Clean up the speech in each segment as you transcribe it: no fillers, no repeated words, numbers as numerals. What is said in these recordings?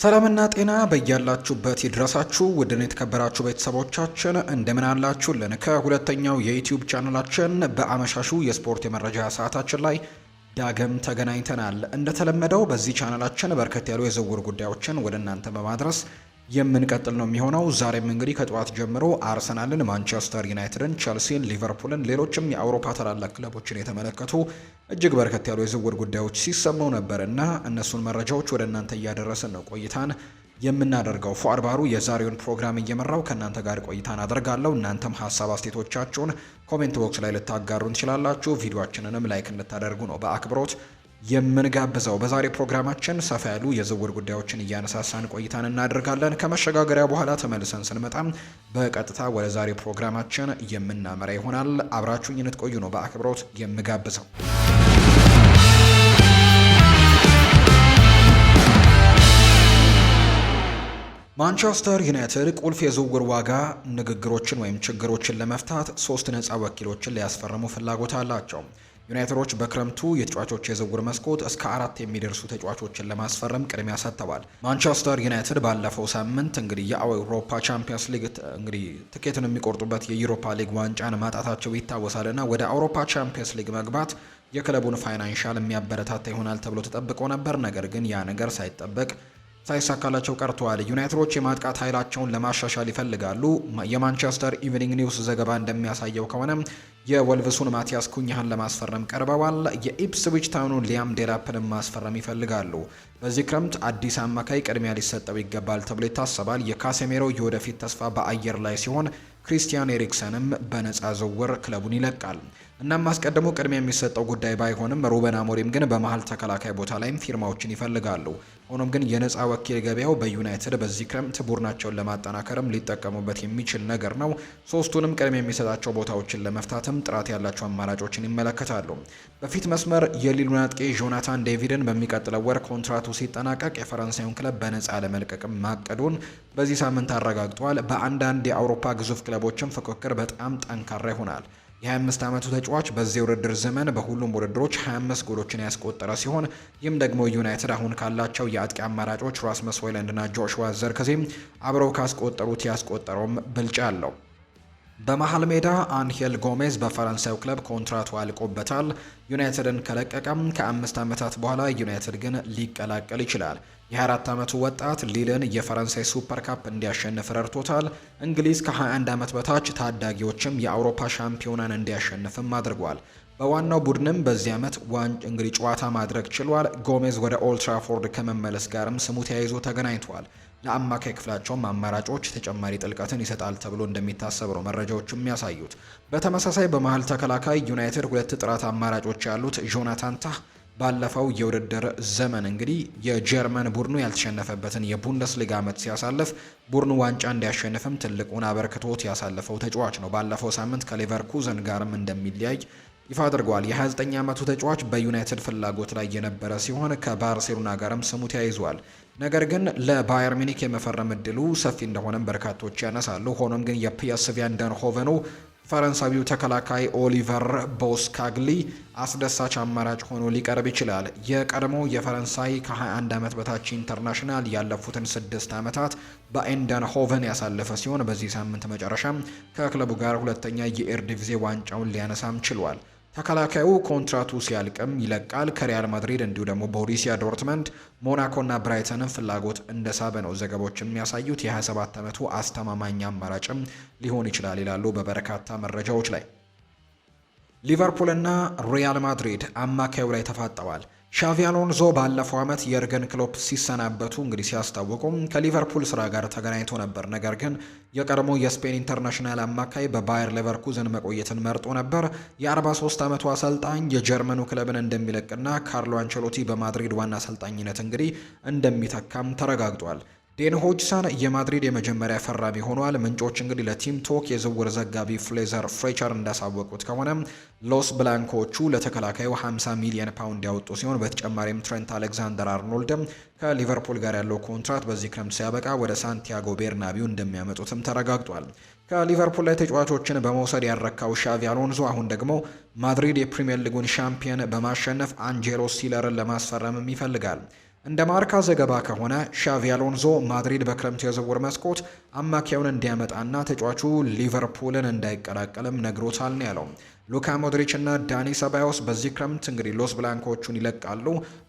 ሰላምና ጤና በያላችሁበት ይድረሳችሁ ውድን የተከበራችሁ ቤተሰቦቻችን እንደምን አላችሁልን? ከሁለተኛው የዩቲዩብ ቻናላችን በአመሻሹ የስፖርት የመረጃ ሰዓታችን ላይ ዳግም ተገናኝተናል። እንደተለመደው በዚህ ቻናላችን በርከት ያሉ የዝውውር ጉዳዮችን ወደ እናንተ በማድረስ የምንቀጥል ነው የሚሆነው። ዛሬም እንግዲህ ከጠዋት ጀምሮ አርሰናልን፣ ማንቸስተር ዩናይትድን፣ ቸልሲን፣ ሊቨርፑልን ሌሎችም የአውሮፓ ታላላቅ ክለቦችን የተመለከቱ እጅግ በርከት ያሉ የዝውውር ጉዳዮች ሲሰሙ ነበር እና እነሱን መረጃዎች ወደ እናንተ እያደረስን ነው ቆይታን የምናደርገው። ፉአድ ባህሩ የዛሬውን ፕሮግራም እየመራው ከእናንተ ጋር ቆይታን አደርጋለሁ። እናንተም ሀሳብ አስተያየቶቻችሁን ኮሜንት ቦክስ ላይ ልታጋሩን ትችላላችሁ። ቪዲዮአችንንም ላይክ እንድታደርጉ ነው በአክብሮት የምንጋብዘው። በዛሬ ፕሮግራማችን ሰፋ ያሉ የዝውውር ጉዳዮችን እያነሳሳን ቆይታን እናደርጋለን። ከመሸጋገሪያ በኋላ ተመልሰን ስንመጣም በቀጥታ ወደ ዛሬ ፕሮግራማችን የምናመራ ይሆናል። አብራችሁኝ እንድትቆዩ ነው በአክብሮት የምጋብዘው። ማንቸስተር ዩናይትድ ቁልፍ የዝውውር ዋጋ ንግግሮችን ወይም ችግሮችን ለመፍታት 3 ነፃ ወኪሎችን ሊያስፈርሙ ፍላጎት አላቸው። ዩናይትዶች በክረምቱ የተጫዋቾች የዝውውር መስኮት እስከ 4 የሚደርሱ ተጫዋቾችን ለማስፈረም ቅድሚያ ሰጥተዋል። ማንቸስተር ዩናይትድ ባለፈው ሳምንት እንግዲህ የአውሮፓ ቻምፒየንስ ሊግ እንግዲህ ትኬትን የሚቆርጡበት የዩሮፓ ሊግ ዋንጫን ማጣታቸው ይታወሳልና ወደ አውሮፓ ቻምፒየንስ ሊግ መግባት የክለቡን ፋይናንሻል የሚያበረታታ ይሆናል ተብሎ ተጠብቆ ነበር። ነገር ግን ያ ነገር ሳይሳካላቸው ቀርተዋል። ዩናይትዶች የማጥቃት ኃይላቸውን ለማሻሻል ይፈልጋሉ። የማንቸስተር ኢቭኒንግ ኒውስ ዘገባ እንደሚያሳየው ከሆነ የወልቭሱን ማቲያስ ኩኛህን ለማስፈረም ቀርበዋል። የኢፕስዊች ታውኑን ሊያም ዴላፕንም ማስፈረም ይፈልጋሉ። በዚህ ክረምት አዲስ አማካይ ቅድሚያ ሊሰጠው ይገባል ተብሎ ይታሰባል። የካሴሜሮ የወደፊት ተስፋ በአየር ላይ ሲሆን ክሪስቲያን ኤሪክሰንም በነፃ ዝውውር ክለቡን ይለቃል። እናም አስቀድሞ ቅድሚያ የሚሰጠው ጉዳይ ባይሆንም ሩበን አሞሪም ግን በመሀል ተከላካይ ቦታ ላይም ፊርማዎችን ይፈልጋሉ። ሆኖም ግን የነፃ ወኪል ገበያው በዩናይትድ በዚህ ክረምት ቡድናቸውን ለማጠናከርም ሊጠቀሙበት የሚችል ነገር ነው። ሶስቱንም ቅድሚያ የሚሰጣቸው ቦታዎችን ለመፍታትም ጥራት ያላቸው አማራጮችን ይመለከታሉ። በፊት መስመር የሊሉን አጥቂ ጆናታን ዴቪድን በሚቀጥለው ወር ኮንትራቱ ሲጠናቀቅ የፈረንሳዩን ክለብ በነፃ ለመልቀቅም ማቀዱን በዚህ ሳምንት አረጋግጧል። በአንዳንድ የአውሮፓ ግዙፍ ክለቦችም ፍክክር በጣም ጠንካራ ይሆናል። የ25 ዓመቱ ተጫዋች በዚህ ውድድር ዘመን በሁሉም ውድድሮች 25 ጎሎችን ያስቆጠረ ሲሆን ይህም ደግሞ ዩናይትድ አሁን ካላቸው የአጥቂ አማራጮች ራስመስ ሆይሉንድና ጆሹዋ ዘርክዜ አብረው ካስቆጠሩት ያስቆጠረውም ብልጫ አለው። በመሃል ሜዳ አንሄል ጎሜዝ በፈረንሳዩ ክለብ ኮንትራቱ አልቆበታል። ዩናይትድን ከለቀቀም ከ5 ዓመታት በኋላ ዩናይትድ ግን ሊቀላቀል ይችላል። የ24 ዓመቱ ወጣት ሊልን የፈረንሳይ ሱፐር ካፕ እንዲያሸንፍ ረድቶታል። እንግሊዝ ከ21 ዓመት በታች ታዳጊዎችም የአውሮፓ ሻምፒዮናን እንዲያሸንፍም አድርጓል። በዋናው ቡድንም በዚህ ዓመት እንግዲህ ጨዋታ ማድረግ ችሏል። ጎሜዝ ወደ ኦልትራፎርድ ከመመለስ ጋርም ስሙ ተያይዞ ተገናኝቷል። ለአማካይ ክፍላቸውም አማራጮች ተጨማሪ ጥልቀትን ይሰጣል ተብሎ እንደሚታሰብ ነው መረጃዎቹ የሚያሳዩት። በተመሳሳይ በመሀል ተከላካይ ዩናይትድ 2 ጥራት አማራጮች ያሉት ጆናታን ታህ ባለፈው የውድድር ዘመን እንግዲህ የጀርመን ቡድኑ ያልተሸነፈበትን የቡንደስሊጋ ዓመት ሲያሳልፍ ቡድኑ ዋንጫ እንዲያሸንፍም ትልቁን አበርክቶት ያሳለፈው ተጫዋች ነው። ባለፈው ሳምንት ከሌቨርኩዘን ጋርም እንደሚለያይ ይፋ አድርጓል። የ29 ዓመቱ ተጫዋች በዩናይትድ ፍላጎት ላይ የነበረ ሲሆን ከባርሴሎና ጋርም ስሙ ተያይዟል። ነገር ግን ለባየር ሚኒክ የመፈረም እድሉ ሰፊ እንደሆነም በርካቶች ያነሳሉ። ሆኖም ግን የፒኤስቪ አይንድሆቨኑ ፈረንሳዊው ተከላካይ ኦሊቨር ቦስካግሊ አስደሳች አማራጭ ሆኖ ሊቀርብ ይችላል። የቀድሞው የፈረንሳይ ከ21 ዓመት በታች ኢንተርናሽናል ያለፉትን 6 ዓመታት በአይንድሆቨን ያሳለፈ ሲሆን በዚህ ሳምንት መጨረሻም ከክለቡ ጋር ሁለተኛ የኤርዲቪዜ ዋንጫውን ሊያነሳም ችሏል። ተከላካዩ ኮንትራቱ ሲያልቅም ይለቃል። ከሪያል ማድሪድ እንዲሁ ደግሞ ቦሩሲያ ዶርትመንድ፣ ሞናኮና ብራይተንን ፍላጎት እንደሳበ ነው ዘገባዎች የሚያሳዩት። የ27 ዓመቱ አስተማማኝ አማራጭም ሊሆን ይችላል ይላሉ በበርካታ መረጃዎች ላይ። ሊቨርፑልና ሪያል ማድሪድ አማካዩ ላይ ተፋጠዋል። ሻቪ አሎንዞ ባለፈው ዓመት የርገን ክሎፕ ሲሰናበቱ እንግዲህ ሲያስታውቁም ከሊቨርፑል ስራ ጋር ተገናኝቶ ነበር። ነገር ግን የቀድሞ የስፔን ኢንተርናሽናል አማካይ በባየር ሌቨርኩዘን መቆየትን መርጦ ነበር። የ43 ዓመቱ አሰልጣኝ የጀርመኑ ክለብን እንደሚለቅና ካርሎ አንቸሎቲ በማድሪድ ዋና አሰልጣኝነት እንግዲህ እንደሚተካም ተረጋግጧል። ዴን ሆጅሰን የማድሪድ የመጀመሪያ ፈራሚ ሆኗል። ምንጮች እንግዲህ ለቲም ቶክ የዝውውር ዘጋቢ ፍሌዘር ፍሬቸር እንዳሳወቁት ከሆነ ሎስ ብላንኮቹ ለተከላካዩ 50 ሚሊዮን ፓውንድ ያወጡ ሲሆን በተጨማሪም ትሬንት አሌክዛንደር አርኖልድም ከሊቨርፑል ጋር ያለው ኮንትራት በዚህ ክረምት ሲያበቃ ወደ ሳንቲያጎ ቤርናቢው እንደሚያመጡትም ተረጋግጧል። ከሊቨርፑል ላይ ተጫዋቾችን በመውሰድ ያረካው ሻቪ አሎንዞ አሁን ደግሞ ማድሪድ የፕሪሚየር ሊጉን ሻምፒየን በማሸነፍ አንጄሎ ሲለርን ለማስፈረምም ይፈልጋል። እንደ ማርካ ዘገባ ከሆነ ሻቪ አሎንዞ ማድሪድ በክረምቱ የዝውውር መስኮት አማካዩን እንዲያመጣና ተጫዋቹ ሊቨርፑልን እንዳይቀላቀልም ነግሮታል ነው ያለው። ሉካ ሞድሪች እና ዳኒ ሰባዮስ በዚህ ክረምት እንግዲህ ሎስ ብላንኮቹን ይለቃሉ።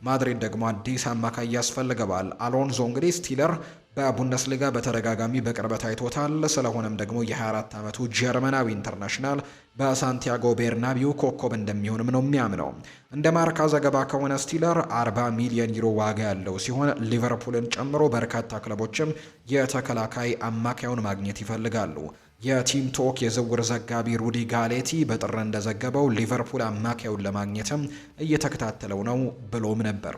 ማድሪድ ደግሞ አዲስ አማካይ ያስፈልገዋል። አሎንዞ እንግዲህ ስቲለር በቡንደስሊጋ በተደጋጋሚ በቅርበት አይቶታል። ስለሆነም ደግሞ የ24 ዓመቱ ጀርመናዊ ኢንተርናሽናል በሳንቲያጎ ቤርናቢው ኮከብ እንደሚሆንም ነው የሚያምነው። እንደ ማርካ ዘገባ ከሆነ ስቲለር 40 ሚሊዮን ዩሮ ዋጋ ያለው ሲሆን ሊቨርፑልን ጨምሮ በርካታ ክለቦችም የተከላካይ አማካዩን ማግኘት ይፈልጋሉ። የቲም ቶክ የዝውውር ዘጋቢ ሩዲ ጋሌቲ በጥር እንደዘገበው ሊቨርፑል አማካዩን ለማግኘትም እየተከታተለው ነው ብሎም ነበር።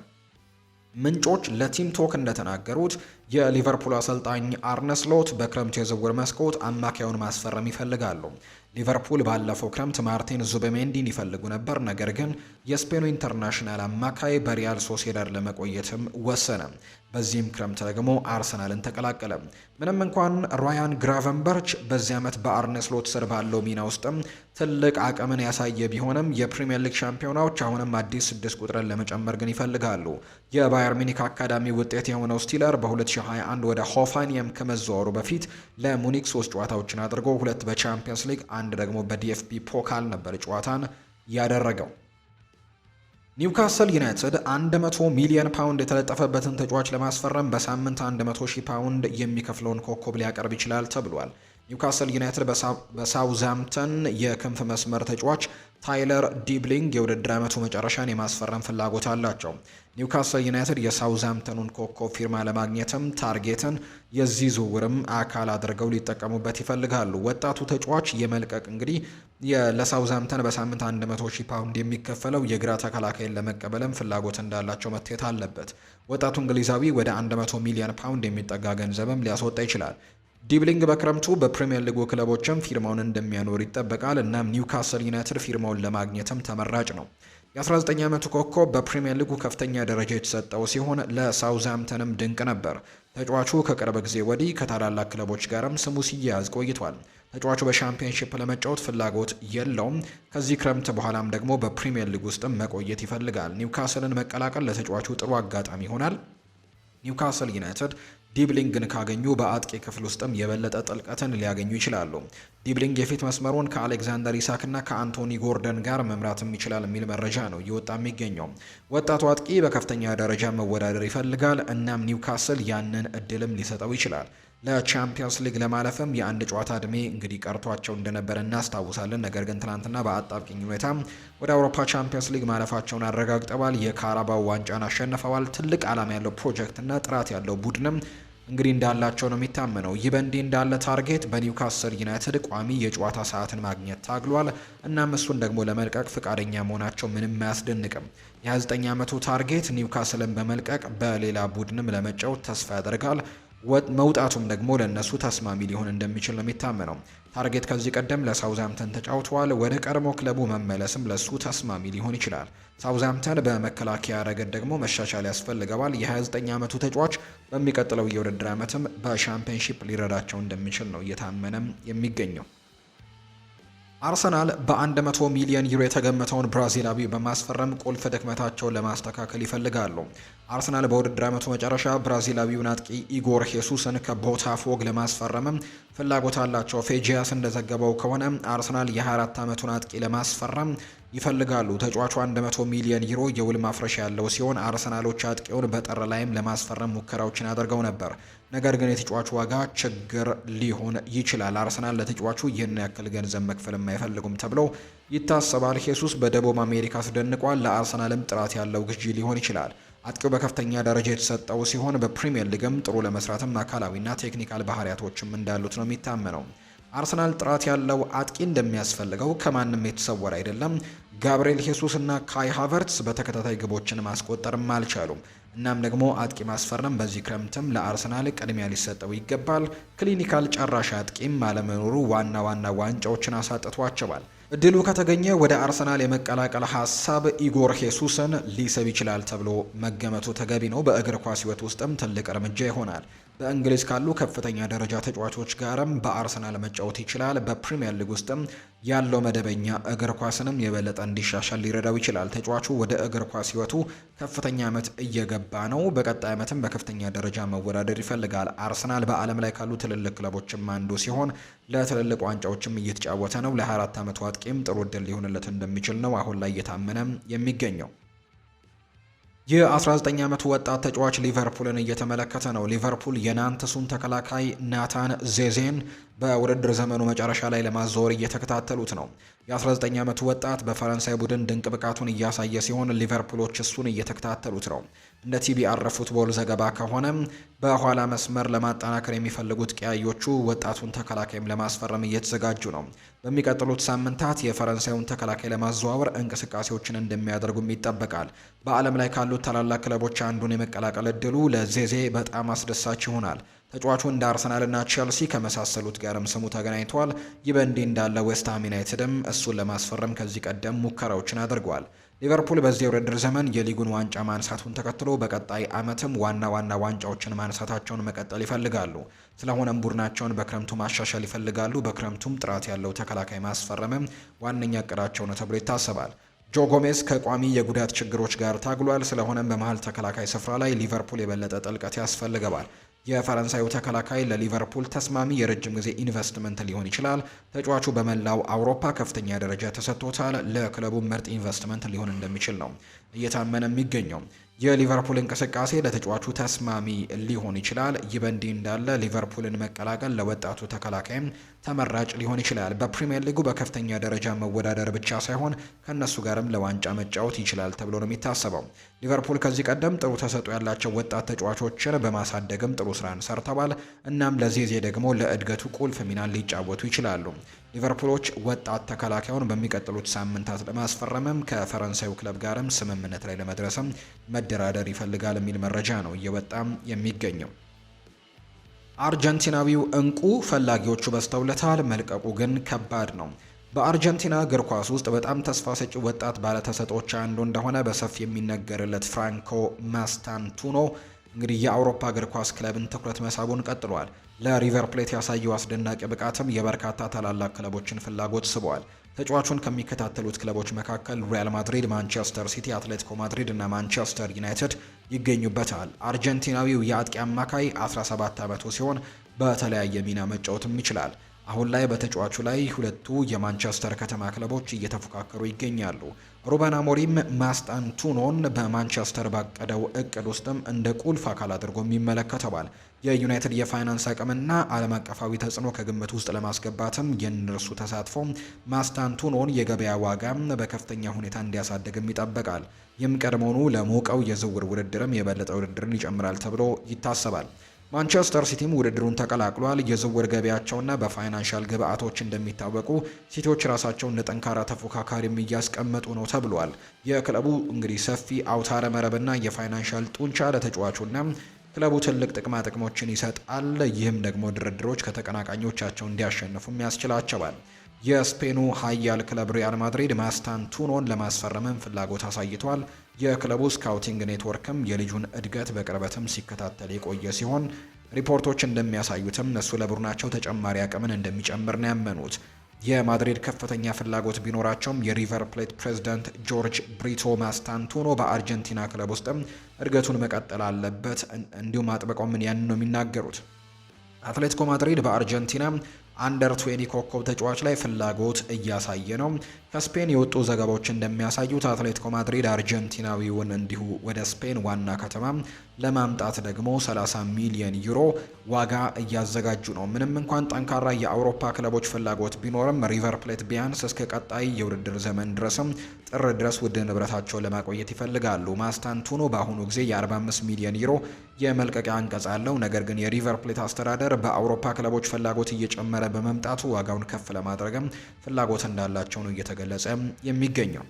ምንጮች ለቲም ቶክ እንደተናገሩት የሊቨርፑል አሰልጣኝ አርነ ስሎት በክረምቱ የዝውውር መስኮት አማካዩን ማስፈረም ይፈልጋሉ። ሊቨርፑል ባለፈው ክረምት ማርቲን ዙቤሜንዲን ይፈልጉ ነበር፣ ነገር ግን የስፔኑ ኢንተርናሽናል አማካይ በሪያል ሶሴዳድ ለመቆየትም ወሰነ። በዚህም ክረምት ደግሞ አርሰናልን ተቀላቀለ። ምንም እንኳን ራያን ግራቨንበርች በዚህ ዓመት በአርነ ስሎት ስር ባለው ሚና ውስጥም ትልቅ አቅምን ያሳየ ቢሆንም የፕሪሚየር ሊግ ሻምፒዮናዎች አሁንም አዲስ 6 ቁጥርን ለመጨመር ግን ይፈልጋሉ። የባየር ሚኒክ አካዳሚ ውጤት የሆነው ስቲለር በ2021 ወደ ሆፋኒየም ከመዘዋወሩ በፊት ለሙኒክ 3 ጨዋታዎችን አድርጎ 2 በቻምፒየንስ ሊግ አንድ ደግሞ በዲኤፍቢ ፖካል ነበር ጨዋታን ያደረገው። ኒውካስል ዩናይትድ 100 ሚሊዮን ፓውንድ የተለጠፈበትን ተጫዋች ለማስፈረም በሳምንት 100 ሺህ ፓውንድ የሚከፍለውን ኮከብ ሊያቀርብ ይችላል ተብሏል። ኒውካስል ዩናይትድ በሳውዝሃምፕተን የክንፍ መስመር ተጫዋች ታይለር ዲብሊንግ የውድድር ዓመቱ መጨረሻን የማስፈረም ፍላጎት አላቸው። ኒውካስል ዩናይትድ የሳውዝሃምፕተኑን ኮከብ ፊርማ ለማግኘትም ታርጌትን የዚህ ዝውውርም አካል አድርገው ሊጠቀሙበት ይፈልጋሉ። ወጣቱ ተጫዋች የመልቀቅ እንግዲህ ለሳውዝሃምፕተን በሳምንት 100 ሺህ ፓውንድ የሚከፈለው የግራ ተከላካይን ለመቀበልም ፍላጎት እንዳላቸው መታየት አለበት። ወጣቱ እንግሊዛዊ ወደ 100 ሚሊዮን ፓውንድ የሚጠጋ ገንዘብም ሊያስወጣ ይችላል። ዲብሊንግ በክረምቱ በፕሪሚየር ሊጉ ክለቦችም ፊርማውን እንደሚያኖር ይጠበቃል። እናም ኒውካስል ዩናይትድ ፊርማውን ለማግኘትም ተመራጭ ነው። የ19 ዓመቱ ኮከብ በፕሪሚየር ሊጉ ከፍተኛ ደረጃ የተሰጠው ሲሆን ለሳውዝሃምፕተንም ድንቅ ነበር። ተጫዋቹ ከቅርብ ጊዜ ወዲህ ከታላላቅ ክለቦች ጋርም ስሙ ሲያያዝ ቆይቷል። ተጫዋቹ በሻምፒዮንሺፕ ለመጫወት ፍላጎት የለውም። ከዚህ ክረምት በኋላም ደግሞ በፕሪሚየር ሊግ ውስጥም መቆየት ይፈልጋል። ኒውካስልን መቀላቀል ለተጫዋቹ ጥሩ አጋጣሚ ይሆናል። ኒውካስል ዩናይትድ ዲብሊንግን ካገኙ በአጥቂ ክፍል ውስጥም የበለጠ ጥልቀትን ሊያገኙ ይችላሉ። ዲብሊንግ የፊት መስመሩን ከአሌክዛንደር ኢሳክና ከአንቶኒ ጎርደን ጋር መምራትም ይችላል የሚል መረጃ ነው እየወጣ የሚገኘው። ወጣቱ አጥቂ በከፍተኛ ደረጃ መወዳደር ይፈልጋል። እናም ኒውካስል ያንን እድልም ሊሰጠው ይችላል። ለቻምፒየንስ ሊግ ለማለፍም የአንድ ጨዋታ ዕድሜ እንግዲህ ቀርቷቸው እንደነበረ እናስታውሳለን። ነገር ግን ትናንትና በአጣብቂኝ ሁኔታ ወደ አውሮፓ ቻምፒየንስ ሊግ ማለፋቸውን አረጋግጠዋል። የካራባው ዋንጫን አሸንፈዋል። ትልቅ ዓላማ ያለው ፕሮጀክትና ጥራት ያለው ቡድንም እንግዲህ እንዳላቸው ነው የሚታመነው። ይህ በእንዲህ እንዳለ ታርጌት በኒውካስል ዩናይትድ ቋሚ የጨዋታ ሰዓትን ማግኘት ታግሏል። እናም እሱን ደግሞ ለመልቀቅ ፍቃደኛ መሆናቸው ምንም አያስደንቅም። የ29 ዓመቱ ታርጌት ኒውካስልን በመልቀቅ በሌላ ቡድንም ለመጫወት ተስፋ ያደርጋል። መውጣቱም ደግሞ ለእነሱ ተስማሚ ሊሆን እንደሚችል ነው የሚታመነው። ታርጌት ከዚህ ቀደም ለሳውዝሃምፕተን ተጫውተዋል። ወደ ቀድሞ ክለቡ መመለስም ለሱ ተስማሚ ሊሆን ይችላል። ሳውዝሃምፕተን በመከላከያ ረገድ ደግሞ መሻሻል ያስፈልገዋል። የ29 ዓመቱ ተጫዋች በሚቀጥለው የውድድር ዓመትም በሻምፒዮንሺፕ ሊረዳቸው እንደሚችል ነው እየታመነም የሚገኘው። አርሰናል በ100 ሚሊዮን ዩሮ የተገመተውን ብራዚላዊ በማስፈረም ቁልፍ ድክመታቸውን ለማስተካከል ይፈልጋሉ። አርሰናል በውድድር ዓመቱ መጨረሻ ብራዚላዊውን አጥቂ ኢጎር ሄሱስን ከቦታፎግ ለማስፈረምም ፍላጎት አላቸው። ፌጂያስ እንደዘገበው ከሆነ አርሰናል የ24 ዓመቱን አጥቂ ለማስፈረም ይፈልጋሉ። ተጫዋቹ 100 ሚሊዮን ዩሮ የውል ማፍረሻ ያለው ሲሆን አርሰናሎች አጥቂውን በጥር ላይም ለማስፈረም ሙከራዎችን አድርገው ነበር። ነገር ግን የተጫዋቹ ዋጋ ችግር ሊሆን ይችላል። አርሰናል ለተጫዋቹ ይህን ያክል ገንዘብ መክፈልም አይፈልጉም ተብሎ ይታሰባል። ሄሱስ በደቡብ አሜሪካ አስደንቋል። ለአርሰናልም ጥራት ያለው ግዢ ሊሆን ይችላል። አጥቂው በከፍተኛ ደረጃ የተሰጠው ሲሆን በፕሪሚየር ሊግም ጥሩ ለመስራትም አካላዊና ቴክኒካል ባህሪያቶችም እንዳሉት ነው የሚታመነው። አርሰናል ጥራት ያለው አጥቂ እንደሚያስፈልገው ከማንም የተሰወረ አይደለም። ጋብሪኤል ሄሱስ እና ካይ ሃቨርትስ በተከታታይ ግቦችን ማስቆጠርም አልቻሉም። እናም ደግሞ አጥቂ ማስፈረም በዚህ ክረምትም ለአርሰናል ቅድሚያ ሊሰጠው ይገባል። ክሊኒካል ጨራሽ አጥቂም አለመኖሩ ዋና ዋንጫዎችን አሳጥቷቸዋል። እድሉ ከተገኘ ወደ አርሰናል የመቀላቀል ሀሳብ ኢጎር ሄሱስን ሊስብ ይችላል ተብሎ መገመቱ ተገቢ ነው። በእግር ኳስ ሕይወት ውስጥም ትልቅ እርምጃ ይሆናል። በእንግሊዝ ካሉ ከፍተኛ ደረጃ ተጫዋቾች ጋርም በአርሰናል መጫወት ይችላል። በፕሪሚየር ሊግ ውስጥም ያለው መደበኛ እግር ኳስንም የበለጠ እንዲሻሻል ሊረዳው ይችላል። ተጫዋቹ ወደ እግር ኳስ ሕይወቱ ከፍተኛ ዓመት እየገባ ነው። በቀጣይ ዓመትም በከፍተኛ ደረጃ መወዳደር ይፈልጋል። አርሰናል በዓለም ላይ ካሉ ትልልቅ ክለቦችም አንዱ ሲሆን ለትልልቅ ዋንጫዎችም እየተጫወተ ነው። ለ24 ዓመቱ አጥቂም ጥሩ እድል ሊሆንለት እንደሚችል ነው አሁን ላይ እየታመነ የሚገኘው። የ19 ዓመቱ ወጣት ተጫዋች ሊቨርፑልን እየተመለከተ ነው። ሊቨርፑል የናንተሱን ተከላካይ ናታን ዜዜን በውድድር ዘመኑ መጨረሻ ላይ ለማዛወር እየተከታተሉት ነው። የ19 ዓመቱ ወጣት በፈረንሳይ ቡድን ድንቅ ብቃቱን እያሳየ ሲሆን ሊቨርፑሎች እሱን እየተከታተሉት ነው። እንደ ቲቢአር ፉትቦል ዘገባ ከሆነ በኋላ መስመር ለማጠናከር የሚፈልጉት ቀያዮቹ ወጣቱን ተከላካይም ለማስፈረም እየተዘጋጁ ነው። በሚቀጥሉት ሳምንታት የፈረንሳዩን ተከላካይ ለማዘዋወር እንቅስቃሴዎችን እንደሚያደርጉም ይጠበቃል። በዓለም ላይ ካሉት ታላላቅ ክለቦች አንዱን የመቀላቀል እድሉ ለዜዜ በጣም አስደሳች ይሆናል። ተጫዋቹ እንደ አርሰናልና ቼልሲ ከመሳሰሉት ጋርም ስሙ ተገናኝቷል። ይህ በእንዲህ እንዳለ ዌስትሃም ዩናይትድም እሱን ለማስፈረም ከዚህ ቀደም ሙከራዎችን አድርጓል። ሊቨርፑል በዚህ የውድድር ዘመን የሊጉን ዋንጫ ማንሳቱን ተከትሎ በቀጣይ ዓመትም ዋና ዋንጫዎችን ማንሳታቸውን መቀጠል ይፈልጋሉ። ስለሆነም ቡድናቸውን በክረምቱ ማሻሻል ይፈልጋሉ። በክረምቱም ጥራት ያለው ተከላካይ ማስፈረምም ዋነኛ እቅዳቸው ነው ተብሎ ይታሰባል። ጆ ጎሜዝ ከቋሚ የጉዳት ችግሮች ጋር ታግሏል። ስለሆነም በመሃል ተከላካይ ስፍራ ላይ ሊቨርፑል የበለጠ ጥልቀት ያስፈልገዋል። የፈረንሳዩ ተከላካይ ለሊቨርፑል ተስማሚ የረጅም ጊዜ ኢንቨስትመንት ሊሆን ይችላል። ተጫዋቹ በመላው አውሮፓ ከፍተኛ ደረጃ ተሰጥቶታል። ለክለቡ ምርጥ ኢንቨስትመንት ሊሆን እንደሚችል ነው እየታመነ የሚገኘው። የሊቨርፑል እንቅስቃሴ ለተጫዋቹ ተስማሚ ሊሆን ይችላል። ይህ በእንዲህ እንዳለ ሊቨርፑልን መቀላቀል ለወጣቱ ተከላካይም ተመራጭ ሊሆን ይችላል። በፕሪሚየር ሊጉ በከፍተኛ ደረጃ መወዳደር ብቻ ሳይሆን ከነሱ ጋርም ለዋንጫ መጫወት ይችላል ተብሎ ነው የሚታሰበው። ሊቨርፑል ከዚህ ቀደም ጥሩ ተሰጥኦ ያላቸው ወጣት ተጫዋቾችን በማሳደግም ጥሩ ስራን ሰርተዋል። እናም ለዜዜ ደግሞ ለእድገቱ ቁልፍ ሚናን ሊጫወቱ ይችላሉ። ሊቨርፑሎች ወጣት ተከላካዩን በሚቀጥሉት ሳምንታት ለማስፈረምም ከፈረንሳዩ ክለብ ጋርም ስምምነት ላይ ለመድረስም መደራደር ይፈልጋል የሚል መረጃ ነው እየወጣም የሚገኘው። አርጀንቲናዊው እንቁ ፈላጊዎቹ በዝተውለታል። መልቀቁ ግን ከባድ ነው። በአርጀንቲና እግር ኳስ ውስጥ በጣም ተስፋ ሰጪ ወጣት ባለተሰጦች አንዱ እንደሆነ በሰፊ የሚነገርለት ፍራንኮ ማስታንቱኖ እንግዲህ የአውሮፓ እግር ኳስ ክለብን ትኩረት መሳቡን ቀጥሏል። ለሪቨር ፕሌት ያሳየው አስደናቂ ብቃትም የበርካታ ታላላቅ ክለቦችን ፍላጎት ስበዋል። ተጫዋቹን ከሚከታተሉት ክለቦች መካከል ሪያል ማድሪድ፣ ማንቸስተር ሲቲ፣ አትሌቲኮ ማድሪድ እና ማንቸስተር ዩናይትድ ይገኙበታል። አርጀንቲናዊው የአጥቂ አማካይ 17 ዓመቱ ሲሆን በተለያየ ሚና መጫወትም ይችላል። አሁን ላይ በተጫዋቹ ላይ ሁለቱ የማንቸስተር ከተማ ክለቦች እየተፎካከሩ ይገኛሉ። ሩበን አሞሪም ማስታንቱኖን በማንቸስተር ባቀደው እቅድ ውስጥም እንደ ቁልፍ አካል አድርጎም ይመለከተዋል። የዩናይትድ የፋይናንስ አቅምና ዓለም አቀፋዊ ተጽዕኖ ከግምት ውስጥ ለማስገባትም የእነርሱ ተሳትፎ ማስታንቱኖን የገበያ ዋጋ በከፍተኛ ሁኔታ እንዲያሳድግም ይጠበቃል። ይህም ቀድሞውኑ ለሞቀው የዝውውር ውድድርም የበለጠ ውድድርን ይጨምራል ተብሎ ይታሰባል። ማንቸስተር ሲቲም ውድድሩን ተቀላቅሏል። የዝውውር ገበያቸውና በፋይናንሻል ግብአቶች እንደሚታወቁ ሲቲዎች ራሳቸውን ለጠንካራ ተፎካካሪም እያስቀመጡ ነው ተብሏል። የክለቡ እንግዲህ ሰፊ አውታረ መረብና የፋይናንሻል ጡንቻ ለተጫዋቹና ክለቡ ትልቅ ጥቅማ ጥቅሞችን ይሰጣል። ይህም ደግሞ ድርድሮች ከተቀናቃኞቻቸው እንዲያሸንፉም ያስችላቸዋል። የስፔኑ ኃያል ክለብ ሪያል ማድሪድ ማስታንቱኖን ለማስፈረምም ፍላጎት አሳይቷል። የክለቡ ስካውቲንግ ኔትወርክም የልጁን እድገት በቅርበትም ሲከታተል የቆየ ሲሆን ሪፖርቶች እንደሚያሳዩትም እሱ ለቡድናቸው ተጨማሪ አቅምን እንደሚጨምር ነው ያመኑት። የማድሪድ ከፍተኛ ፍላጎት ቢኖራቸውም የሪቨር ፕሌት ፕሬዝዳንት ጆርጅ ብሪቶ ማስታንቱኖ በአርጀንቲና ክለብ ውስጥም እድገቱን መቀጠል አለበት እንዲሁም አጥብቀው ያን ነው የሚናገሩት። አትሌቲኮ ማድሪድ በአርጀንቲና አንደር 20 ኮከብ ተጫዋች ላይ ፍላጎት እያሳየ ነው። ከስፔን የወጡ ዘገባዎች እንደሚያሳዩት አትሌቲኮ ማድሪድ አርጀንቲናዊውን እንዲሁ ወደ ስፔን ዋና ከተማ ለማምጣት ደግሞ 30 ሚሊዮን ዩሮ ዋጋ እያዘጋጁ ነው። ምንም እንኳን ጠንካራ የአውሮፓ ክለቦች ፍላጎት ቢኖርም ሪቨር ፕሌት ቢያንስ እስከ ቀጣይ የውድድር ዘመን ድረስም ጥር ድረስ ውድ ንብረታቸውን ለማቆየት ይፈልጋሉ። ማስታንቱኖ በአሁኑ ጊዜ የ45 ሚሊዮን ዩሮ የመልቀቂያ አንቀጽ አለው። ነገር ግን የሪቨር ፕሌት አስተዳደር በአውሮፓ ክለቦች ፍላጎት እየጨመረ በመምጣቱ ዋጋውን ከፍ ለማድረግም ፍላጎት እንዳላቸው ነው እየተገለጸ የሚገኘው።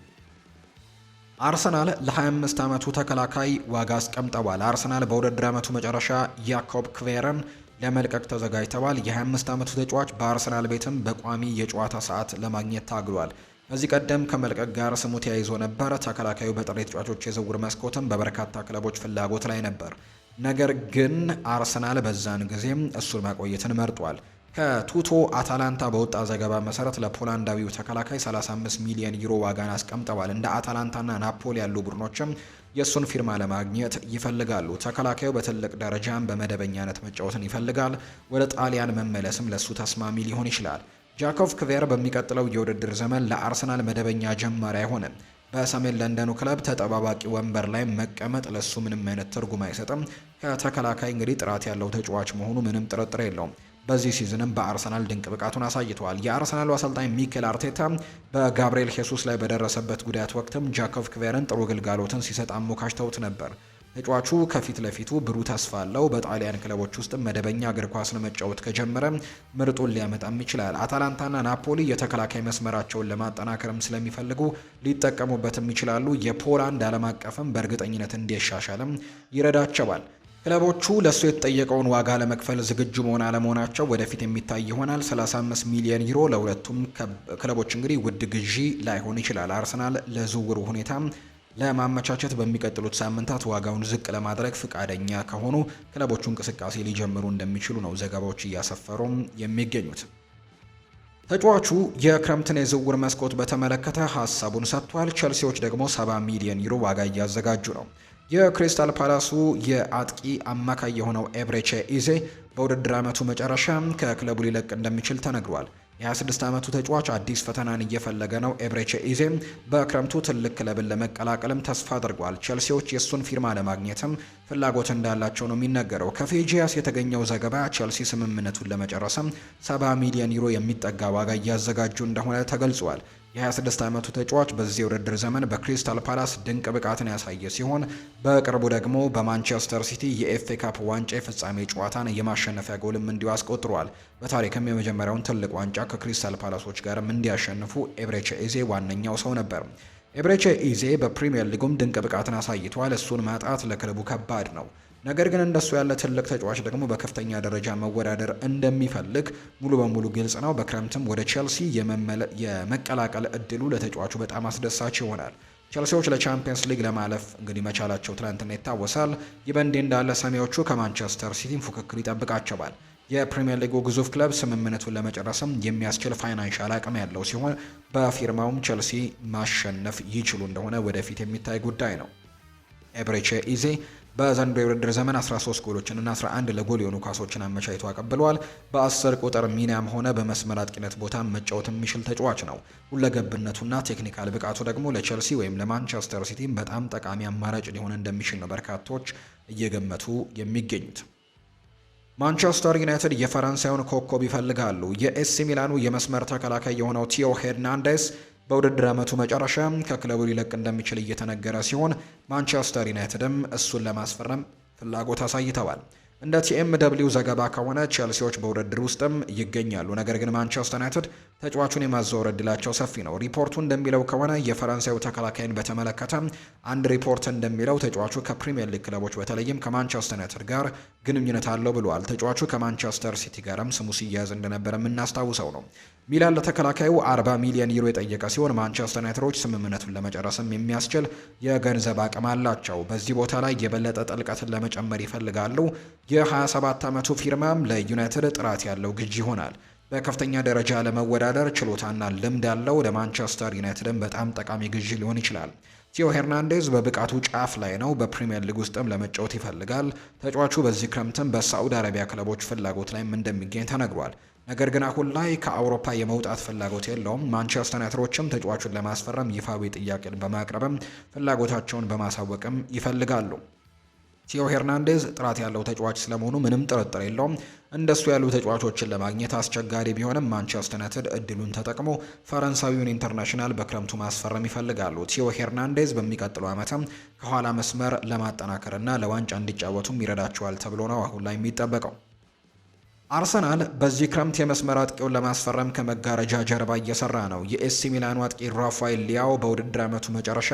አርሰናል ለ25 ዓመቱ ተከላካይ ዋጋ አስቀምጠዋል። አርሰናል በውድድር ዓመቱ መጨረሻ ያኮብ ክቬርን ለመልቀቅ ተዘጋጅተዋል። የ25 ዓመቱ ተጫዋች በአርሰናል ቤትም በቋሚ የጨዋታ ሰዓት ለማግኘት ታግሏል። ከዚህ ቀደም ከመልቀቅ ጋር ስሙ ተያይዞ ነበር። ተከላካዩ በጥሬ ተጫዋቾች የዝውውር መስኮትም በበርካታ ክለቦች ፍላጎት ላይ ነበር። ነገር ግን አርሰናል በዛን ጊዜም እሱን ማቆየትን መርጧል። ከቱቶ አታላንታ በወጣ ዘገባ መሰረት ለፖላንዳዊው ተከላካይ 35 ሚሊዮን ዩሮ ዋጋን አስቀምጠዋል። እንደ አታላንታና ናፖሊ ያሉ ቡድኖችም የእሱን ፊርማ ለማግኘት ይፈልጋሉ። ተከላካዩ በትልቅ ደረጃም በመደበኛነት መጫወትን ይፈልጋል። ወደ ጣሊያን መመለስም ለሱ ተስማሚ ሊሆን ይችላል። ጃኮቭ ክቬር በሚቀጥለው የውድድር ዘመን ለአርሰናል መደበኛ ጀማሪ አይሆንም። በሰሜን ለንደኑ ክለብ ተጠባባቂ ወንበር ላይ መቀመጥ ለሱ ምንም አይነት ትርጉም አይሰጥም። ከተከላካይ እንግዲህ ጥራት ያለው ተጫዋች መሆኑ ምንም ጥርጥር የለውም። በዚህ ሲዝንም በአርሰናል ድንቅ ብቃቱን አሳይተዋል። የአርሰናሉ አሰልጣኝ ሚኬል አርቴታ በጋብሪኤል ሄሱስ ላይ በደረሰበት ጉዳት ወቅትም ጃኮቭ ክቬርን ጥሩ ግልጋሎትን ሲሰጥ አሞካሽተውት ነበር። ተጫዋቹ ከፊት ለፊቱ ብሩህ ተስፋ አለው። በጣሊያን ክለቦች ውስጥ መደበኛ እግር ኳስን መጫወት ከጀመረ ምርጡን ሊያመጣም ይችላል። አታላንታና ናፖሊ የተከላካይ መስመራቸውን ለማጠናከርም ስለሚፈልጉ ሊጠቀሙበትም ይችላሉ። የፖላንድ ዓለም አቀፍም በእርግጠኝነት እንዲሻሻልም ይረዳቸዋል። ክለቦቹ ለሱ የተጠየቀውን ዋጋ ለመክፈል ዝግጁ መሆን አለመሆናቸው ወደፊት የሚታይ ይሆናል። 35 ሚሊዮን ዩሮ ለሁለቱም ክለቦች እንግዲህ ውድ ግዢ ላይሆን ይችላል። አርሰናል ለዝውውሩ ሁኔታ ለማመቻቸት በሚቀጥሉት ሳምንታት ዋጋውን ዝቅ ለማድረግ ፍቃደኛ ከሆኑ ክለቦቹ እንቅስቃሴ ሊጀምሩ እንደሚችሉ ነው ዘገባዎች እያሰፈሩም የሚገኙት። ተጫዋቹ የክረምትን የዝውውር መስኮት በተመለከተ ሀሳቡን ሰጥቷል። ቸልሲዎች ደግሞ 70 ሚሊዮን ዩሮ ዋጋ እያዘጋጁ ነው። የክሪስታል ፓላሱ የአጥቂ አማካይ የሆነው ኤብሬቼ ኢዜ በውድድር ዓመቱ መጨረሻ ከክለቡ ሊለቅ እንደሚችል ተነግሯል። የ26 ዓመቱ ተጫዋች አዲስ ፈተናን እየፈለገ ነው። ኤብሬቼ ኢዜ በክረምቱ ትልቅ ክለብን ለመቀላቀልም ተስፋ አድርጓል። ቸልሲዎች የእሱን ፊርማ ለማግኘትም ፍላጎት እንዳላቸው ነው የሚነገረው። ከፌጂያስ የተገኘው ዘገባ ቸልሲ ስምምነቱን ለመጨረስም 70 ሚሊዮን ዩሮ የሚጠጋ ዋጋ እያዘጋጁ እንደሆነ ተገልጿል። የ26 ዓመቱ ተጫዋች በዚህ የውድድር ዘመን በክሪስታል ፓላስ ድንቅ ብቃትን ያሳየ ሲሆን በቅርቡ ደግሞ በማንቸስተር ሲቲ የኤፍኤ ካፕ ዋንጫ የፍጻሜ ጨዋታን የማሸነፊያ ጎልም እንዲሁ አስቆጥሯል። በታሪክም የመጀመሪያውን ትልቅ ዋንጫ ከክሪስታል ፓላሶች ጋርም እንዲያሸንፉ ኤብሬቼ ኢዜ ዋነኛው ሰው ነበር። ኤብሬቼ ኢዜ በፕሪሚየር ሊጉም ድንቅ ብቃትን አሳይቷል። እሱን ማጣት ለክለቡ ከባድ ነው። ነገር ግን እንደሱ ያለ ትልቅ ተጫዋች ደግሞ በከፍተኛ ደረጃ መወዳደር እንደሚፈልግ ሙሉ በሙሉ ግልጽ ነው። በክረምትም ወደ ቼልሲ የመቀላቀል እድሉ ለተጫዋቹ በጣም አስደሳች ይሆናል። ቼልሲዎች ለቻምፒየንስ ሊግ ለማለፍ እንግዲህ መቻላቸው ትናንትና ይታወሳል። ይህ በእንዲህ እንዳለ ሰሜዎቹ ከማንቸስተር ሲቲም ፉክክር ይጠብቃቸዋል። የፕሪሚየር ሊጉ ግዙፍ ክለብ ስምምነቱን ለመጨረስም የሚያስችል ፋይናንሻል አቅም ያለው ሲሆን በፊርማውም ቼልሲ ማሸነፍ ይችሉ እንደሆነ ወደፊት የሚታይ ጉዳይ ነው። ኤብሬቼ ኢዜ በዘንድሮው የውድድር ዘመን 13 ጎሎችንና 11 ለጎል የሆኑ ኳሶችን አመቻችቶ አቀብለዋል። በ10 ቁጥር ሚናም ሆነ በመስመር አጥቂነት ቦታ መጫወት የሚችል ተጫዋች ነው። ሁለገብነቱና ቴክኒካል ብቃቱ ደግሞ ለቼልሲ ወይም ለማንቸስተር ሲቲ በጣም ጠቃሚ አማራጭ ሊሆን እንደሚችል ነው በርካቶች እየገመቱ የሚገኙት። ማንቸስተር ዩናይትድ የፈረንሳዩን ኮከብ ይፈልጋሉ። የኤሲ ሚላኑ የመስመር ተከላካይ የሆነው ቲዮ ሄርናንዴስ በውድድር ዓመቱ መጨረሻ ከክለቡ ሊለቅ እንደሚችል እየተነገረ ሲሆን ማንቸስተር ዩናይትድም እሱን ለማስፈረም ፍላጎት አሳይተዋል። እንደ ቲኤምደብሊው ዘገባ ከሆነ ቼልሲዎች በውድድር ውስጥም ይገኛሉ። ነገር ግን ማንቸስተር ዩናይትድ ተጫዋቹን የማዘዋወር እድላቸው ሰፊ ነው። ሪፖርቱ እንደሚለው ከሆነ የፈረንሳዩ ተከላካይን በተመለከተ አንድ ሪፖርት እንደሚለው ተጫዋቹ ከፕሪሚየር ሊግ ክለቦች በተለይም ከማንቸስተር ዩናይትድ ጋር ግንኙነት አለው ብሏል። ተጫዋቹ ከማንቸስተር ሲቲ ጋርም ስሙ ሲያያዝ እንደነበረ የምናስታውሰው ነው። ሚላን ለተከላካዩ 40 ሚሊዮን ዩሮ የጠየቀ ሲሆን ማንቸስተር ዩናይትዶች ስምምነቱን ለመጨረስም የሚያስችል የገንዘብ አቅም አላቸው። በዚህ ቦታ ላይ የበለጠ ጥልቀትን ለመጨመር ይፈልጋሉ። የ27 ዓመቱ ፊርማም ለዩናይትድ ጥራት ያለው ግዢ ይሆናል። በከፍተኛ ደረጃ ለመወዳደር ችሎታና ልምድ ያለው ለማንቸስተር ዩናይትድም በጣም ጠቃሚ ግዢ ሊሆን ይችላል። ቲዮ ሄርናንዴዝ በብቃቱ ጫፍ ላይ ነው። በፕሪሚየር ሊግ ውስጥም ለመጫወት ይፈልጋል። ተጫዋቹ በዚህ ክረምትም በሳዑዲ አረቢያ ክለቦች ፍላጎት ላይም እንደሚገኝ ተነግሯል። ነገር ግን አሁን ላይ ከአውሮፓ የመውጣት ፍላጎት የለውም። ማንቸስተር ዩናይትዶችም ተጫዋቹን ለማስፈረም ይፋዊ ጥያቄን በማቅረብም ፍላጎታቸውን በማሳወቅም ይፈልጋሉ። ቲዮ ሄርናንዴዝ ጥራት ያለው ተጫዋች ስለመሆኑ ምንም ጥርጥር የለውም። እንደሱ ያሉ ተጫዋቾችን ለማግኘት አስቸጋሪ ቢሆንም ማንቸስተር ዩናይትድ እድሉን ተጠቅሞ ፈረንሳዊውን ኢንተርናሽናል በክረምቱ ማስፈረም ይፈልጋሉ። ቲዮ ሄርናንዴዝ በሚቀጥለው ዓመትም ከኋላ መስመር ለማጠናከርና ለዋንጫ እንዲጫወቱም ይረዳቸዋል ተብሎ ነው አሁን ላይ የሚጠበቀው። አርሰናል በዚህ ክረምት የመስመር አጥቂውን ለማስፈረም ከመጋረጃ ጀርባ እየሰራ ነው። የኤሲ ሚላኑ አጥቂ ራፋኤል ሊያው በውድድር ዓመቱ መጨረሻ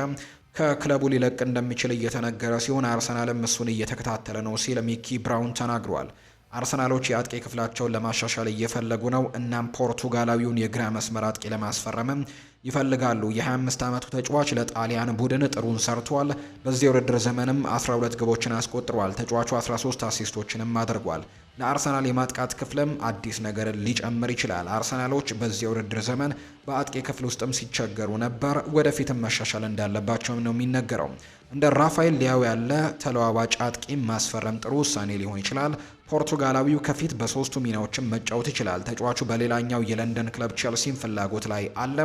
ከክለቡ ሊለቅ እንደሚችል እየተነገረ ሲሆን አርሰናልም እሱን እየተከታተለ ነው ሲል ሚኪ ብራውን ተናግሯል። አርሰናሎች የአጥቂ ክፍላቸውን ለማሻሻል እየፈለጉ ነው። እናም ፖርቱጋላዊውን የግራ መስመር አጥቂ ለማስፈረምም ይፈልጋሉ። የ25 ዓመቱ ተጫዋች ለጣሊያን ቡድን ጥሩን ሰርቷል። በዚህ የውድድር ዘመንም 12 ግቦችን አስቆጥሯል። ተጫዋቹ 13 አሲስቶችንም አድርጓል። ለአርሰናል የማጥቃት ክፍልም አዲስ ነገር ሊጨምር ይችላል። አርሰናሎች በዚህ የውድድር ዘመን በአጥቂ ክፍል ውስጥም ሲቸገሩ ነበር። ወደፊትም መሻሻል እንዳለባቸውም ነው የሚነገረው። እንደ ራፋኤል ሊያው ያለ ተለዋዋጭ አጥቂ ማስፈረም ጥሩ ውሳኔ ሊሆን ይችላል። ፖርቱጋላዊው ከፊት በሶስቱ ሚናዎችን መጫወት ይችላል። ተጫዋቹ በሌላኛው የለንደን ክለብ ቼልሲም ፍላጎት ላይ አለ።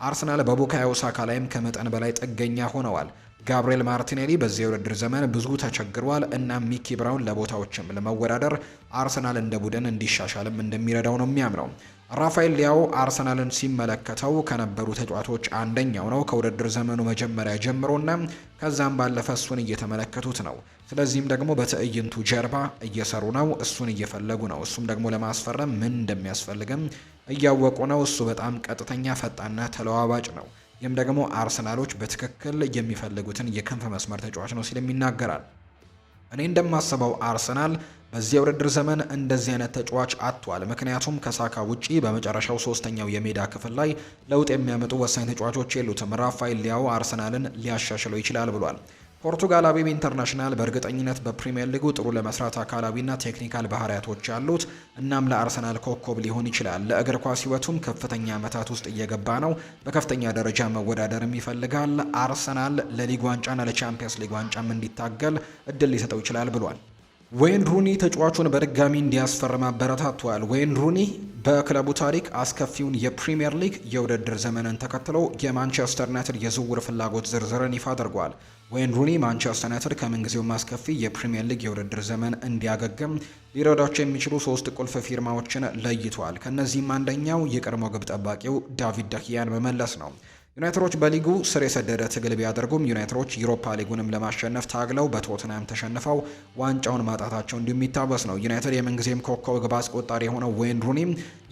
አርሰናል በቡካዮ ሳካ ላይም ከመጠን በላይ ጥገኛ ሆነዋል። ጋብሪኤል ማርቲኔሊ በዚህ የውድድር ዘመን ብዙ ተቸግሯል እና ሚኪ ብራውን ለቦታዎችም ለመወዳደር አርሰናል እንደ ቡድን እንዲሻሻልም እንደሚረዳው ነው የሚያምነው። ራፋኤል ሊያው አርሰናልን ሲመለከተው ከነበሩ ተጫዋቾች አንደኛው ነው ከውድድር ዘመኑ መጀመሪያ ጀምሮና ከዛም ባለፈ እሱን እየተመለከቱት ነው። ስለዚህም ደግሞ በትዕይንቱ ጀርባ እየሰሩ ነው፣ እሱን እየፈለጉ ነው። እሱም ደግሞ ለማስፈረም ምን እንደሚያስፈልግም እያወቁ ነው። እሱ በጣም ቀጥተኛ፣ ፈጣንና ተለዋዋጭ ነው። ይህም ደግሞ አርሰናሎች በትክክል የሚፈልጉትን የክንፍ መስመር ተጫዋች ነው ሲልም ይናገራል። እኔ እንደማስበው አርሰናል በዚህ የውድድር ዘመን እንደዚህ አይነት ተጫዋች አጥቷል። ምክንያቱም ከሳካ ውጪ በመጨረሻው ሶስተኛው የሜዳ ክፍል ላይ ለውጥ የሚያመጡ ወሳኝ ተጫዋቾች የሉትም። ራፋኤል ሊያው አርሰናልን ሊያሻሽለው ይችላል ብሏል። ፖርቱጋላዊው ኢንተርናሽናል በእርግጠኝነት በፕሪሚየር ሊጉ ጥሩ ለመስራት አካላዊና ቴክኒካል ባህሪያቶች ያሉት እናም ለአርሰናል ኮከብ ሊሆን ይችላል። ለእግር ኳስ ሕይወቱም ከፍተኛ ዓመታት ውስጥ እየገባ ነው። በከፍተኛ ደረጃ መወዳደርም ይፈልጋል። አርሰናል ለሊግ ዋንጫና ለቻምፒየንስ ሊግ ዋንጫም እንዲታገል እድል ሊሰጠው ይችላል ብሏል። ዌይን ሩኒ ተጫዋቹን በድጋሚ እንዲያስፈርም አበረታቷል። ዌይን ሩኒ በክለቡ ታሪክ አስከፊውን የፕሪሚየር ሊግ የውድድር ዘመንን ተከትሎ የማንቸስተር ዩናይትድ የዝውውር ፍላጎት ዝርዝርን ይፋ አድርጓል። ዌይን ሩኒ ማንቸስተር ዩናይትድ ከምንጊዜውም አስከፊ የፕሪሚየር ሊግ የውድድር ዘመን እንዲያገግም ሊረዳቸው የሚችሉ 3 ቁልፍ ፊርማዎችን ለይቷል። ከእነዚህም አንደኛው የቀድሞ ግብ ጠባቂው ዳቪድ ደኪያን መመለስ ነው። ዩናይትዶች በሊጉ ስር የሰደደ ትግል ቢያደርጉም ዩናይትዶች ዩሮፓ ሊጉንም ለማሸነፍ ታግለው በቶትናም ተሸንፈው ዋንጫውን ማጣታቸው እንዲሁም የሚታወስ ነው። ዩናይትድ የምንጊዜም ኮከብ ግብ አስቆጣሪ የሆነው ዌይን ሩኒ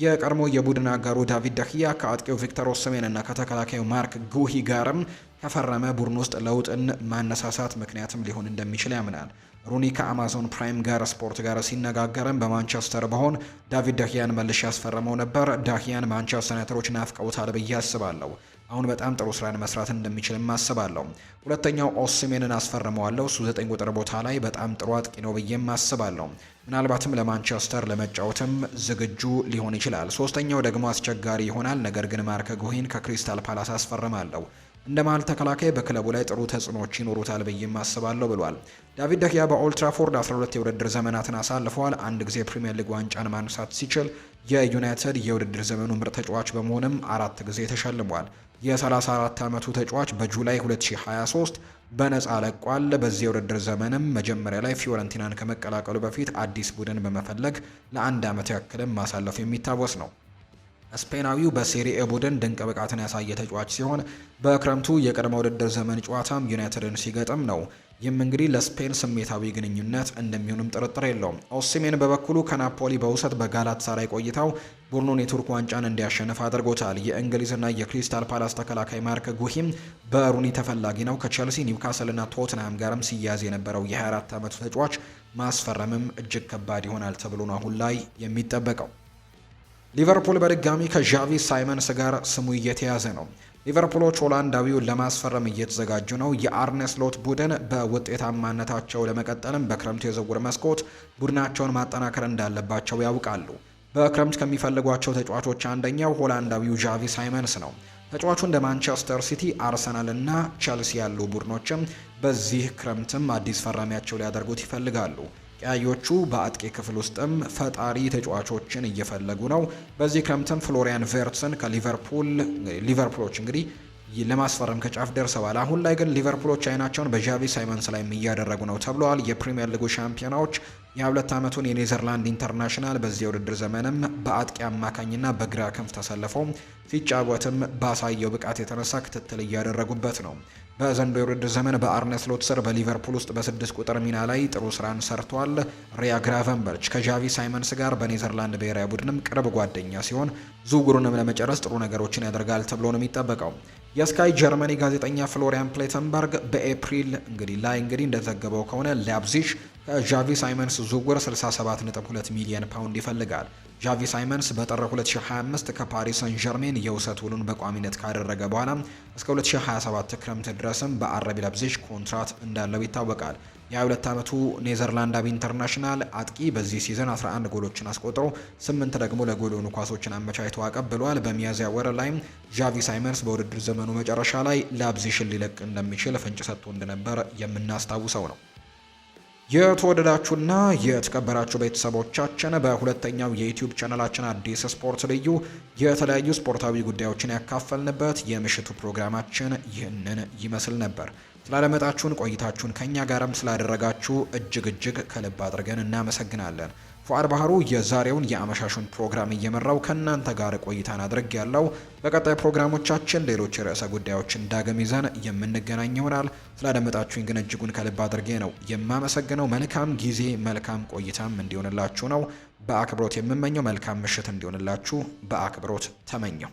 የቀድሞ የቡድን አጋሩ ዳቪድ ደኪያ ከአጥቂው ቪክተር ኦስሜን እና ከተከላካዩ ማርክ ጉሂ ጋርም ከፈረመ ቡድን ውስጥ ለውጥን ማነሳሳት ምክንያትም ሊሆን እንደሚችል ያምናል። ሩኒ ከአማዞን ፕራይም ጋር ስፖርት ጋር ሲነጋገርም በማንቸስተር በሆን ዳቪድ ደኪያን መልሼ ያስፈረመው ነበር። ዳኪያን ማንቸስተር ዩናይትዶች ናፍቀውታል ብዬ አስባለሁ። አሁን በጣም ጥሩ ስራን መስራት እንደሚችልም አስባለሁ። ሁለተኛው ኦስሜንን አስፈርመዋለሁ። እሱ 9 ቁጥር ቦታ ላይ በጣም ጥሩ አጥቂ ነው ብዬም አስባለሁ። ምናልባትም ለማንቸስተር ለመጫወትም ዝግጁ ሊሆን ይችላል። ሶስተኛው ደግሞ አስቸጋሪ ይሆናል፣ ነገር ግን ማርክ ጉሂን ከክሪስታል ፓላስ አስፈርማለሁ። እንደ መሀል ተከላካይ በክለቡ ላይ ጥሩ ተጽዕኖዎች ይኖሩታል ብዬም አስባለሁ ብሏል። ዳቪድ ደኪያ በኦልትራፎርድ 12 የውድድር ዘመናትን አሳልፈዋል። አንድ ጊዜ ፕሪሚየር ሊግ ዋንጫን ማንሳት ሲችል የዩናይትድ የውድድር ዘመኑ ምርጥ ተጫዋች በመሆንም 4 ጊዜ ተሸልሟል። የ34 ዓመቱ ተጫዋች በጁላይ 2023 በነፃ ለቋል። በዚህ የውድድር ዘመንም መጀመሪያ ላይ ፊዮረንቲናን ከመቀላቀሉ በፊት አዲስ ቡድን በመፈለግ ለ1 ዓመት ያክልም ማሳለፉ የሚታወስ ነው። ስፔናዊው በሴሪኤ ቡድን ድንቅ ብቃትን ያሳየ ተጫዋች ሲሆን በክረምቱ የቅድመ ውድድር ዘመን ጨዋታም ዩናይትድን ሲገጥም ነው። ይህም እንግዲህ ለስፔን ስሜታዊ ግንኙነት እንደሚሆንም ጥርጥር የለውም። ኦሲሜን በበኩሉ ከናፖሊ በውሰት በጋላታሳራይ ቆይታው ቡድኑን የቱርክ ዋንጫን እንዲያሸንፍ አድርጎታል። የእንግሊዝና የክሪስታል ፓላስ ተከላካይ ማርክ ጉሂም በሩኒ ተፈላጊ ነው። ከቼልሲ፣ ኒውካስልና ቶትንሃም ጋርም ሲያዝ የነበረው የ24 ዓመቱ ተጫዋች ማስፈረምም እጅግ ከባድ ይሆናል ተብሎ ነው አሁን ላይ የሚጠበቀው። ሊቨርፑል በድጋሚ ከዣቪ ሳይመንስ ጋር ስሙ እየተያዘ ነው። ሊቨርፑሎች ሆላንዳዊውን ለማስፈረም እየተዘጋጁ ነው። የአርነ ስሎት ቡድን በውጤታማነታቸው ለመቀጠልም በክረምቱ የዝውውር መስኮት ቡድናቸውን ማጠናከር እንዳለባቸው ያውቃሉ። በክረምት ከሚፈልጓቸው ተጫዋቾች አንደኛው ሆላንዳዊው ዣቪ ሳይመንስ ነው። ተጫዋቹ እንደ ማንቸስተር ሲቲ፣ አርሰናል እና ቸልሲ ያሉ ቡድኖችም በዚህ ክረምትም አዲስ ፈራሚያቸው ሊያደርጉት ይፈልጋሉ። ቀያዮቹ በአጥቂ ክፍል ውስጥም ፈጣሪ ተጫዋቾችን እየፈለጉ ነው። በዚህ ክረምትም ፍሎሪያን ቨርትስን ሊቨርፑሎች እንግዲህ ለማስፈረም ከጫፍ ደርሰዋል። አሁን ላይ ግን ሊቨርፑሎች አይናቸውን በዣቪ ሳይመንስ ላይ እያደረጉ ነው ተብለዋል። የፕሪሚየር ሊጉ ሻምፒዮናዎች የ2 ዓመቱን የኔዘርላንድ ኢንተርናሽናል በዚህ የውድድር ዘመንም በአጥቂ አማካኝና በግራ ክንፍ ተሰልፈው ሲጫወትም ባሳየው ብቃት የተነሳ ክትትል እያደረጉበት ነው። በዘንድሮው የውድድር ዘመን በአርነ ስሎት ስር በሊቨርፑል ውስጥ በ6 ቁጥር ሚና ላይ ጥሩ ስራን ሰርቷል። ሪያ ግራቨንበርች ከዣቪ ሳይመንስ ጋር በኔዘርላንድ ብሔራዊ ቡድንም ቅርብ ጓደኛ ሲሆን ዝውውሩንም ለመጨረስ ጥሩ ነገሮችን ያደርጋል ተብሎ ነው የሚጠበቀው። የስካይ ጀርመኒ ጋዜጠኛ ፍሎሪያን ፕሌተንበርግ በኤፕሪል ላይ እንደዘገበው ከሆነ ላይፕዚግ ከዣቪ ሳይመንስ ዝውውር 67.2 ሚሊዮን ፓውንድ ይፈልጋል። ዣቪ ሳይመንስ በጥር 2025 ከፓሪስ ሰን ዠርሜን የውሰት ውሉን በቋሚነት ካደረገ በኋላ እስከ 2027 ክረምት ድረስም በአረቢ ለብዚሽ ኮንትራት እንዳለው ይታወቃል። የ22 ዓመቱ ኔዘርላንዳዊ ኢንተርናሽናል አጥቂ በዚህ ሲዝን 11 ጎሎችን አስቆጥሮ 8 ደግሞ ለጎል የሆኑ ኳሶችን አመቻችቶ አቀብሏል። በሚያዝያ ወር ላይም ዣቪ ሳይመንስ በውድድር ዘመኑ መጨረሻ ላይ ላይፕዚግን ሊለቅ እንደሚችል ፍንጭ ሰጥቶ እንደነበር የምናስታውሰው ነው። የተወደዳችሁና የተከበራችሁ ቤተሰቦቻችን በሁለተኛው የዩቲዩብ ቻናላችን አዲስ ስፖርት ልዩ የተለያዩ ስፖርታዊ ጉዳዮችን ያካፈልንበት የምሽቱ ፕሮግራማችን ይህንን ይመስል ነበር። ስላደመጣችሁን ቆይታችሁን ከኛ ጋርም ስላደረጋችሁ እጅግ ከልብ አድርገን እናመሰግናለን። ፉአድ ባህሩ የዛሬውን የአመሻሹን ፕሮግራም እየመራው ከእናንተ ጋር ቆይታን አድርግ ያለው። በቀጣይ ፕሮግራሞቻችን ሌሎች ርዕሰ ጉዳዮችን ዳግም ይዘን የምንገናኝ ይሆናል። ስላደመጣችሁኝ ግን እጅጉን ከልብ አድርጌ ነው የማመሰግነው። መልካም ጊዜ መልካም ቆይታም እንዲሆንላችሁ ነው በአክብሮት የምመኘው። መልካም ምሽት እንዲሆንላችሁ በአክብሮት ተመኘው።